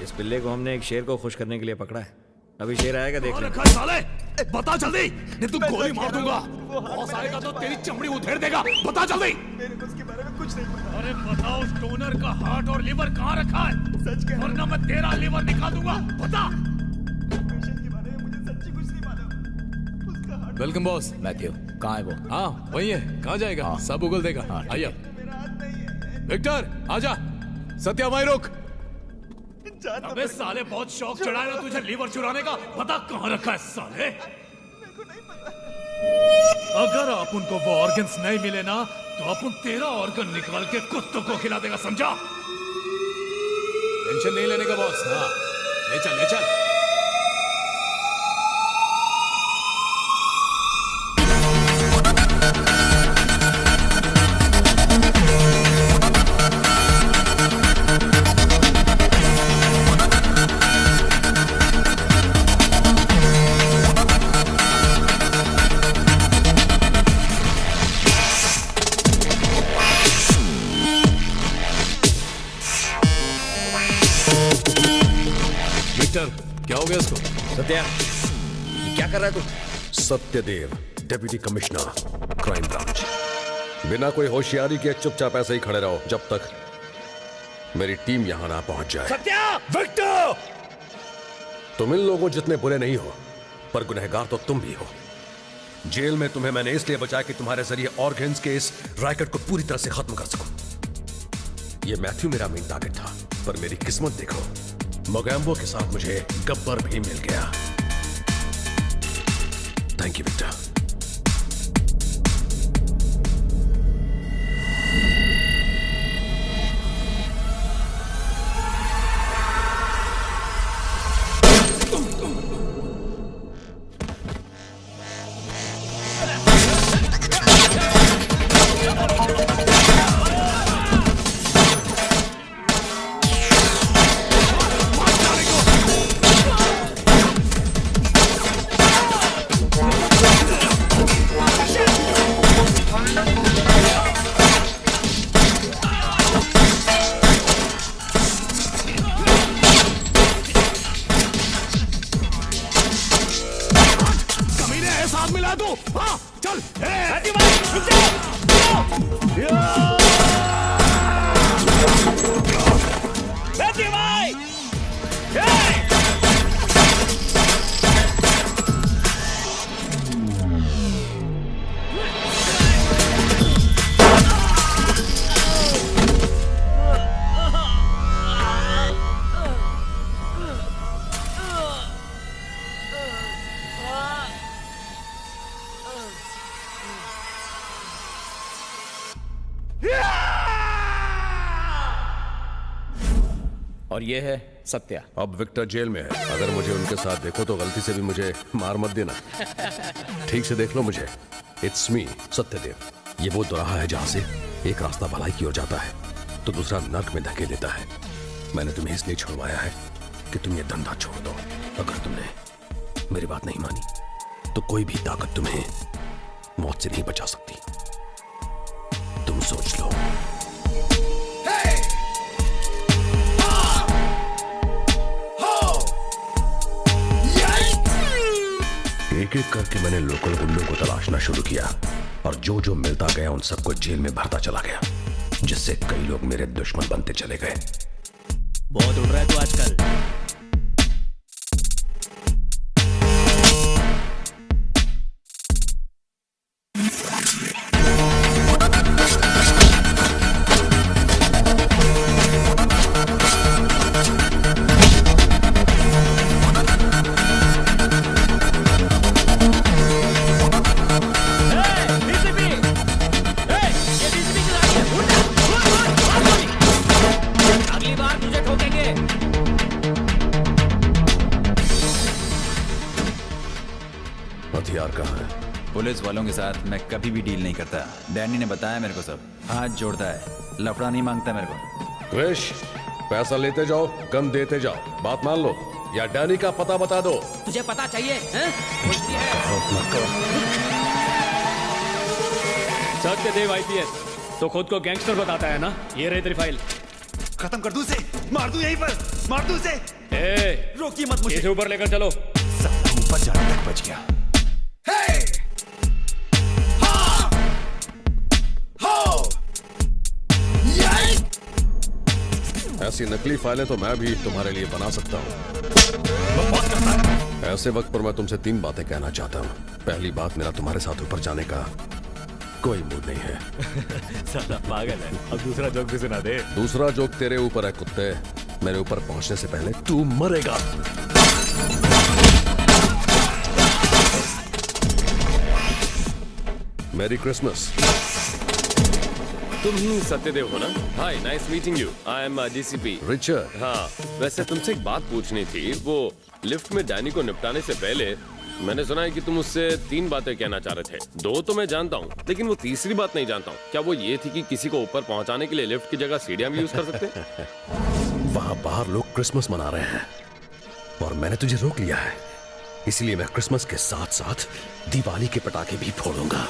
इस पिल्ले को हमने एक शेर को खुश करने के लिए पकड़ा है। अभी शेर आएगा, देख ले। साले बता जल्दी, नहीं तो गोली मार दूंगा। बॉस आएगा तो तेरी चमड़ी उधेड़ देगा। बता जल्दी। मेरे को उसके बारे में कुछ नहीं पता। अरे बताओ, उस डोनर का हार्ट और लिवर कहाँ रखा है? सच कह, वरना मैं तेरा लिवर निकाल दूंगा। बता। पेशेंट के बारे में मुझे सच्ची कुछ नहीं मालूम। उसका हार्ट वेलकम बॉस। मैथ्यू, कहाँ है वो? हाँ वही है, कहाँ जाएगा? हाँ। सब उगल देगा। हाँ, ठीक आइए मेरा हाथ नहीं है। विक्टर, आजा। सत्या भाई रुक। जानना अबे साले, बहुत शौक चढ़ा है ना तुझे लिवर चुराने का। बता कहाँ रखा है साले। मेरे को नहीं पता। अगर आप उनको वो ऑर्गन्स नहीं मिले ना, तो अपन तेरा ऑर्गन निकाल के कुत्तों को खिला देगा, समझा? टेंशन नहीं लेने का बॉस। हाँ ले चल, ले चल। क्या हो गया इसको? सत्या, ये क्या कर रहा है तू? Satyadev, deputy commissioner, crime branch. बिना कोई होशियारी के चुपचाप ऐसे ही खड़े रहो जब तक मेरी टीम यहां ना पहुंच जाए। सत्या! विक्टर! तुम इन लोगों जितने बुरे नहीं हो, पर गुनहगार तो तुम भी हो। जेल में तुम्हें मैंने इसलिए बचाया कि तुम्हारे जरिए ऑर्गन्स के इस रैकेट को पूरी तरह से खत्म कर सकूं। यह मैथ्यू मेरा मेन टारगेट था, पर मेरी किस्मत देखो, मोगैम्बो के साथ मुझे गब्बर भी मिल गया। Thank you Victor. और ये है सत्या। अब विक्टर जेल में है। अगर मुझे उनके साथ देखो तो गलती से भी मुझे मार मत देना। ठीक से देख लो मुझे। It's me, Satyadev. ये वो दुराहा है जहां से एक रास्ता भलाई की ओर जाता है तो दूसरा नर्क में धकेल देता है। मैंने तुम्हें इसलिए छुड़वाया है कि तुम ये धंधा छोड़ दो। अगर तुमने मेरी बात नहीं मानी तो कोई भी ताकत तुम्हें मौत से नहीं बचा सकती। तुम सोच लो। एक एक करके मैंने लोकल गुंडों को तलाशना शुरू किया और जो जो मिलता गया उन सबको जेल में भरता चला गया, जिससे कई लोग मेरे दुश्मन बनते चले गए। बहुत उड़ रहा है तू आजकल। हथियार कहाँ है? पुलिस वालों के साथ मैं कभी भी डील नहीं करता। डैनी ने बताया मेरे को सब। हाथ जोड़ता है, लफड़ा नहीं मांगता मेरे को। क्रिश, पैसा लेते जाओ, गन देते जाओ। बात मान लो या डैनी का पता बता दो। तुझे पता चाहिए हैं? सत्यदेव आईपीएस तो खुद को गैंगस्टर बताता है ना। ये रही तेरी फाइल। खत्म कर दूं उसे, मार दूं यहीं पर, मार दूं उसे। ए, रोकिए मत मुझे। इसे ऊपर लेकर चलो। साला ऊपर जाने तक बच गया। हे! हा! हो! याई! ऐसी नकली फाइलें तो मैं भी तुम्हारे लिए बना सकता हूँ। बकवास करता है। ऐसे वक्त पर मैं तुमसे 3 बातें कहना चाहता हूँ। पहली बात, मेरा तुम्हारे साथ ऊपर जाने का कोई मूड नहीं है। साला पागल है। अब दूसरा जोक भी सुना दे। दूसरा जोक तेरे ऊपर है कुत्ते। मेरे ऊपर पहुंचने से पहले तू मरेगा। मेरी क्रिसमस। तुम ही सत्यदेव हो ना? Hi, nice meeting you. I am DCP Richard. हाँ, वैसे तुमसे एक बात पूछनी थी। वो लिफ्ट में डैनी को निपटाने से पहले मैंने सुना है कि तुम उससे 3 बातें कहना चाह रहे थे। 2 तो मैं जानता हूँ, लेकिन वो तीसरी बात नहीं जानता हूँ। क्या वो ये थी कि किसी को ऊपर पहुंचाने के लिए लिफ्ट की जगह सीढ़ियां भी यूज कर सकते हैं? वहां बाहर लोग क्रिसमस मना रहे हैं और मैंने तुझे रोक लिया है, इसलिए मैं क्रिसमस के साथ साथ दिवाली के पटाखे भी फोड़ूंगा।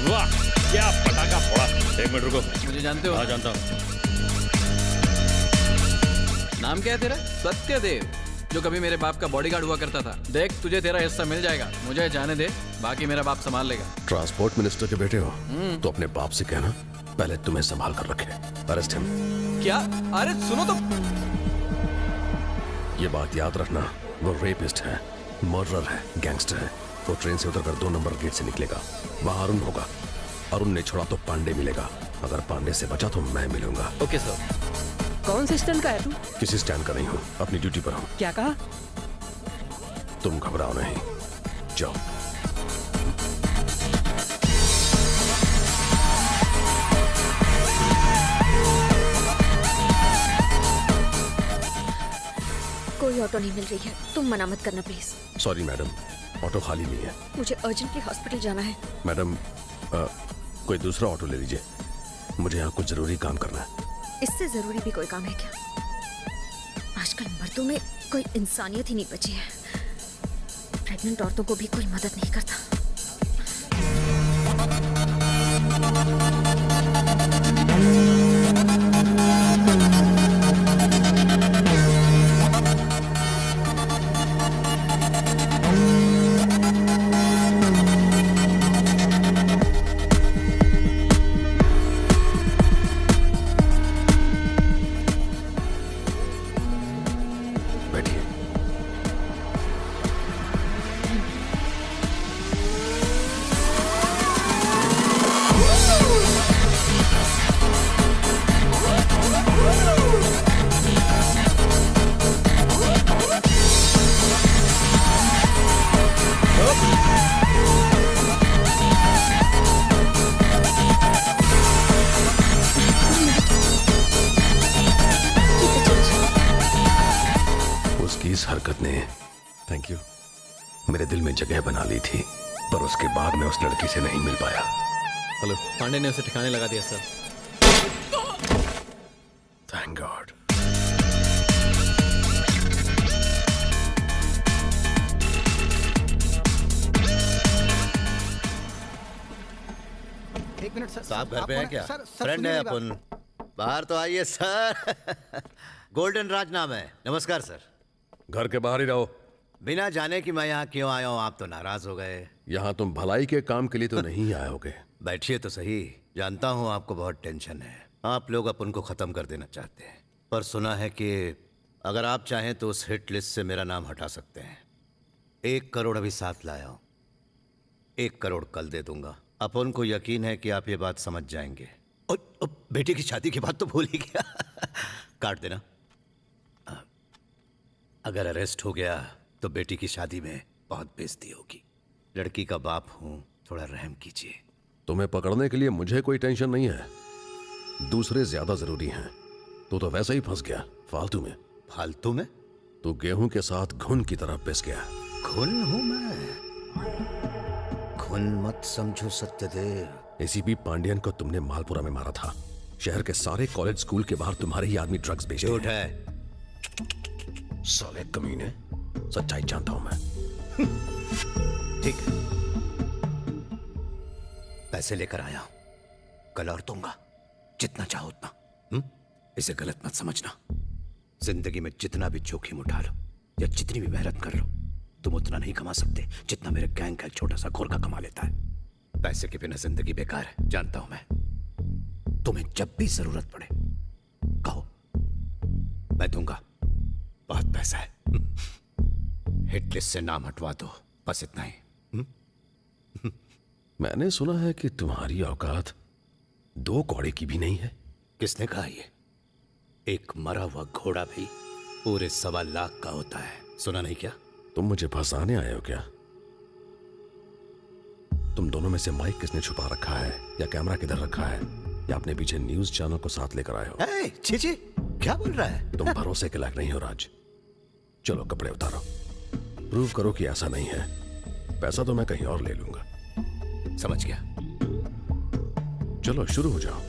वाह, क्या पटाखा फोड़ा। 1 मिनट रुको। मुझे जानते हो? हाँ, जानता हूँ। नाम क्या है तेरा? सत्यदेव, जो कभी मेरे बाप का बॉडीगार्ड हुआ करता था। देख, तुझे तेरा हिस्सा मिल जाएगा। मुझे जाने दे, बाकी मेरा बाप संभाल लेगा। ट्रांसपोर्ट मिनिस्टर के बेटे हो तो अपने बाप से कहना पहले तुम्हें संभाल कर रखे। Arrest him. क्या? अरे सुनो तो। ये बात याद रखना, वो रेपिस्ट है, मर्डरर है, गैंगस्टर है। वो ट्रेन से उतरकर 2 नंबर गेट से निकलेगा। वहां अरुण होगा। अरुण ने छोड़ा तो पांडे मिलेगा। अगर पांडे से बचा तो मैं मिलूंगा। Okay sir. कौन से स्टैंड का है तू? किसी स्टैंड का नहीं हूँ, अपनी ड्यूटी पर हूँ। क्या कहा? तुम घबराओ नहीं, जाओ। कोई ऑटो नहीं मिल रही है, तुम मना मत करना प्लीज। सॉरी मैडम, ऑटो खाली नहीं है। मुझे अर्जेंटली हॉस्पिटल जाना है। मैडम, कोई दूसरा ऑटो ले लीजिए, मुझे यहाँ कुछ जरूरी काम करना है। इससे जरूरी भी कोई काम है क्या? आजकल मर्दों में कोई इंसानियत ही नहीं बची है। प्रेग्नेंट औरतों को भी कोई मदद नहीं करता। बैठिए। उसकी इस हरकत ने, थैंक यू, मेरे दिल में जगह बना ली थी, पर उसके बाद मैं उस लड़की से नहीं मिल पाया। हेलो। पांडे ने उसे ठिकाने लगा दिया सर। Thank God. एक मिनट सर। साहब घर पे हैं क्या? सर, फ्रेंड है सुनिए मेरी अपन। बाहर तो आइए सर। गोल्डन राज नाम है। नमस्कार सर। घर के बाहर ही रहो। बिना जाने कि मैं यहाँ क्यों आया हूँ आप तो नाराज हो गए। यहाँ तुम भलाई के काम के लिए तो नहीं आए होगे। बैठिए तो सही। जानता हूँ आपको बहुत टेंशन है। आप लोग अपन को खत्म कर देना चाहते हैं, पर सुना है कि अगर आप चाहें तो उस हिट लिस्ट से मेरा नाम हटा सकते हैं। 1 करोड़ अभी साथ लाया हूँ। 1 करोड़ कल दे दूंगा। अपन को यकीन है कि आप ये बात समझ जाएंगे। और बेटे की शादी की बात तो भूल ही गया। काट देना। अगर अरेस्ट हो गया तो बेटी की शादी में बहुत बेइज्जती होगी। लड़की का बाप हूं, थोड़ा रहम कीजिए। तुम्हें पकड़ने के लिए मुझे कोई टेंशन नहीं है, दूसरे ज्यादा जरूरी हैं। तू तो वैसे ही फंस गया फालतू में। फालतू में? तू गेहूं के साथ घुन की तरह पिस गया। घुन हूं मैं? घुन मत समझो सत्यदेव। एसीपी पांडियन को तुमने मालपुरा में मारा था। शहर के सारे कॉलेज स्कूल के बाहर तुम्हारे ही आदमी ड्रग्स बेचते हैं। झूठ है। साले कमीने, सच्चाई जानता हूं मैं। ठीक है, पैसे लेकर आया हूं, कल और दूंगा। जितना चाहो उतना। इसे गलत मत समझना। जिंदगी में जितना भी जोखिम उठा लो या जितनी भी मेहनत कर लो, तुम उतना नहीं कमा सकते जितना मेरे गैंग का एक छोटा सा गोरखा कमा लेता है। पैसे के बिना जिंदगी बेकार है, जानता हूं मैं। तुम्हें जब भी जरूरत पड़े कहो, मैं दूंगा। बहुत पैसा है। हिट लिस्ट से नाम हटवा दो, बस इतना ही। मैंने सुना है कि तुम्हारी औकात 2 कौड़े की भी नहीं है। किसने कहा ये? एक मरा हुआ घोड़ा भी पूरे 1.25 लाख का होता है, सुना नहीं क्या? तुम मुझे फंसाने आए हो क्या? तुम दोनों में से माइक किसने छुपा रखा है, या कैमरा किधर रखा है, या अपने पीछे न्यूज चैनल को साथ लेकर आए हो? छी, क्या बोल रहा है? तुम भरोसे के लायक नहीं हो राज। चलो कपड़े उतारो, प्रूव करो कि ऐसा नहीं है। पैसा तो मैं कहीं और ले लूंगा। समझ गया। चलो शुरू हो जाओ।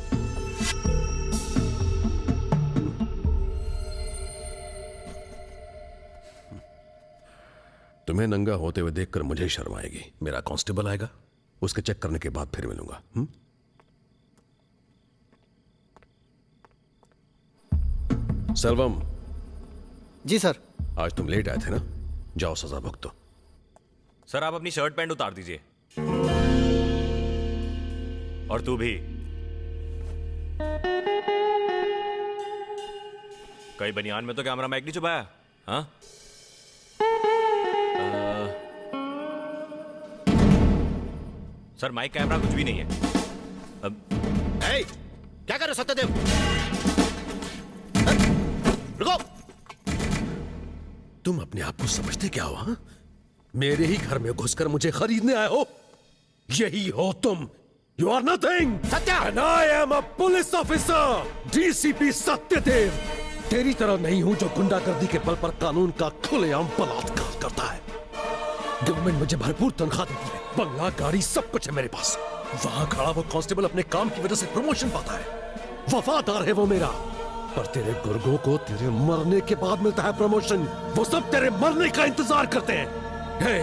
तुम्हें नंगा होते हुए देखकर मुझे शर्म आएगी। मेरा कांस्टेबल आएगा, उसके चेक करने के बाद फिर मिलूंगा। सेल्वम। जी सर। आज तुम लेट आए थे ना, जाओ सजा भुगतो। सर आप अपनी शर्ट पैंट उतार दीजिए। और तू भी। कई बनियान में तो कैमरा माइक नहीं छुपाया? हाँ? सर माइक कैमरा कुछ भी नहीं है। अब क्या कर रहे हो सत्यदेव? रुको। तुम अपने आप को समझते क्या हो? हाँ? मेरे ही घर में घुसकर मुझे खरीदने आए हो? यही हो तुम। You are nothing. Satya! And I am a police officer, DCP Satyadev. तेरी तरह नहीं हूं जो गुंडागर्दी के बल पर कानून का खुलेआम बलात्कार करता है। गवर्नमेंट मुझे भरपूर तनख्वाह देती है, बंगला, गाड़ी, सब कुछ है मेरे पास। वहां खड़ा वो कांस्टेबल अपने काम की वजह से प्रमोशन पाता है। वफादार है वो मेरा। पर तेरे गुर्गों को तेरे मरने के बाद मिलता है प्रमोशन। वो सब तेरे मरने का इंतजार करते हैं। हे,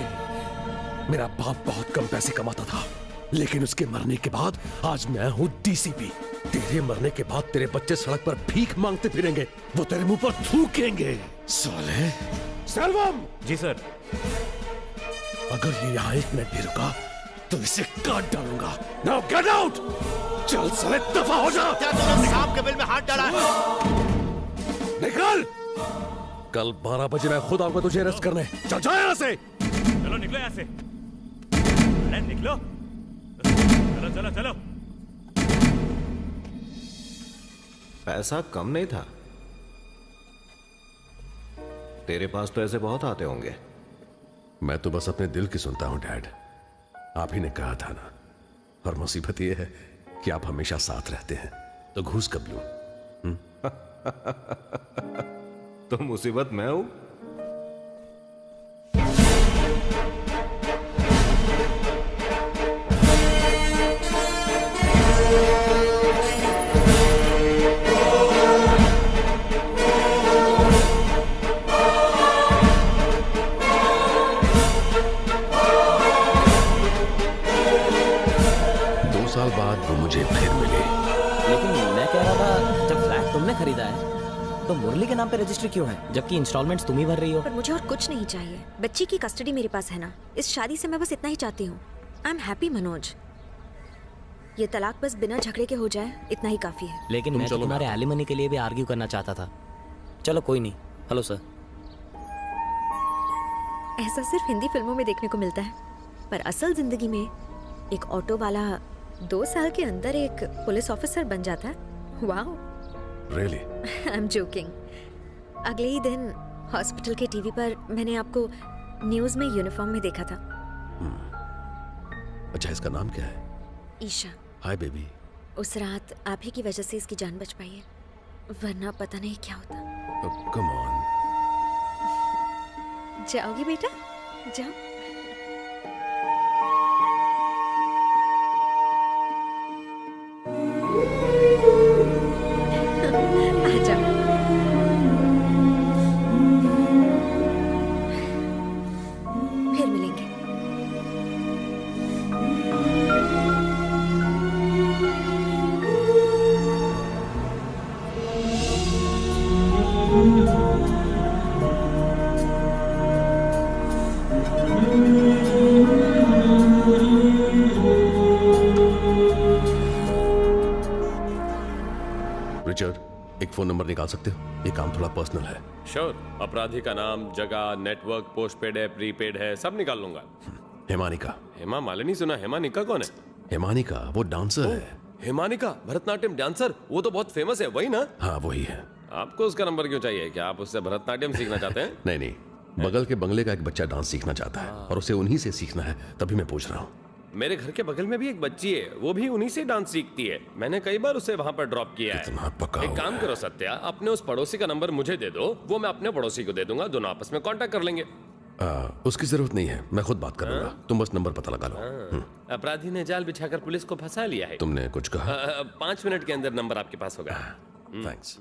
मेरा बाप बहुत कम पैसे कमाता था, लेकिन उसके मरने के बाद आज मैं हूं डीसीपी। तेरे मरने के बाद तेरे बच्चे सड़क पर भीख मांगते फिरेंगे, वो तेरे मुंह पर थूकेंगे। साले। सेल्वम। जी सर। अगर ये यहाँ 1 मिनट भी रुका तो इसे काट डालूंगा। Now get out. चल साले, दफा हो जा। क्या तुमने सांप के बिल में हाथ डाला है? निकल। कल 12 बजे मैं खुद आऊंगा तुझे अरेस्ट करने। चल जा यहाँ से। चलो निकलो यहाँ से। अरे निकलो। चलो चलो चलो। पैसा कम नहीं था। तेरे पास तो ऐसे बहुत आते होंगे। मैं तो बस अपने दिल की सुनता हूं डैड। आप ही ने कहा था ना। और मुसीबत यह है कि आप हमेशा साथ रहते हैं, तो घूस कब लूं? तो मुसीबत मैं हूं। साल बाद वो मुझे फिर मिले। लेकिन मैं कह रहा था, जब फ्लैट तुमने खरीदा है तो मुरली के नाम पे रजिस्ट्री क्यों है, जबकि इंस्टॉलमेंट्स तुम ही भर रही हो? पर मुझे और कुछ नहीं चाहिए। बच्ची की कस्टडी मेरे पास है ना। इस शादी से मैं बस इतना ही चाहती हूँ। I am happy Manoj. ये तलाक बस बिना झगड़े के हो जाए, इतना ही काफी है। लेकिन मैं तुम्हारे एलिमनी के लिए भी आर्ग्यू करना चाहता था। चलो कोई नहीं। Hello sir. ऐसा सिर्फ हिंदी फिल्मों में देखने को मिलता है, पर असल जिंदगी में एक ऑटो वाला 2 साल के अंदर एक पुलिस ऑफिसर बन जाता है। Wow. Really? I am joking. अगले ही दिन हॉस्पिटल के टीवी पर मैंने आपको न्यूज में यूनिफॉर्म में देखा था। अच्छा, इसका नाम क्या है? ईशा। Hi baby. उस रात आप ही की वजह से इसकी जान बच पाई है, वरना पता नहीं क्या होता। Come on. जाओगी बेटा? जाओ। फिर मिलेंगे। रिचर्ड, एक फोन नंबर निकाल सकते हो? ये काम थोड़ा पर्सनल है। श्योर, अपराधी का नाम, जगह, नेटवर्क, पोस्टपेड है, प्रीपेड है, सब निकाल लूंगा। हेमानिका। हेमा मालिनी सुना, हेमानिका कौन है? हेमानिका वो डांसर है। हेमानिका भरतनाट्यम डांसर, वो तो बहुत फेमस है, वही ना? हाँ वही है। आपको उसका नंबर क्यों चाहिए? क्या आप उससे भरतनाट्यम सीखना चाहते हैं? नहीं नहीं, बगल के बंगले का एक बच्चा डांस सीखना चाहता है और उसे उन्हीं से सीखना है, तभी मैं पूछ रहा हूँ। मेरे घर के बगल में भी एक बच्ची है, वो भी उन्हीं से डांस सीखती है। मैंने कई बार उसे वहां पर ड्रॉप किया है। कितना पका एक हुआ काम है। करो सत्या, अपने उस पड़ोसी का नंबर मुझे दे दो, वो मैं अपने पड़ोसी को दे दूंगा, दोनों आपस में कांटेक्ट कर लेंगे। उसकी जरूरत नहीं है, मैं खुद बात कर लूंगा। तुम बस नंबर पता लगा लो। अपराधी ने जाल बिछाकर पुलिस को फंसा लिया है। तुमने कुछ कहा? 5 मिनट के अंदर नंबर आपके पास होगा। थैंक्स।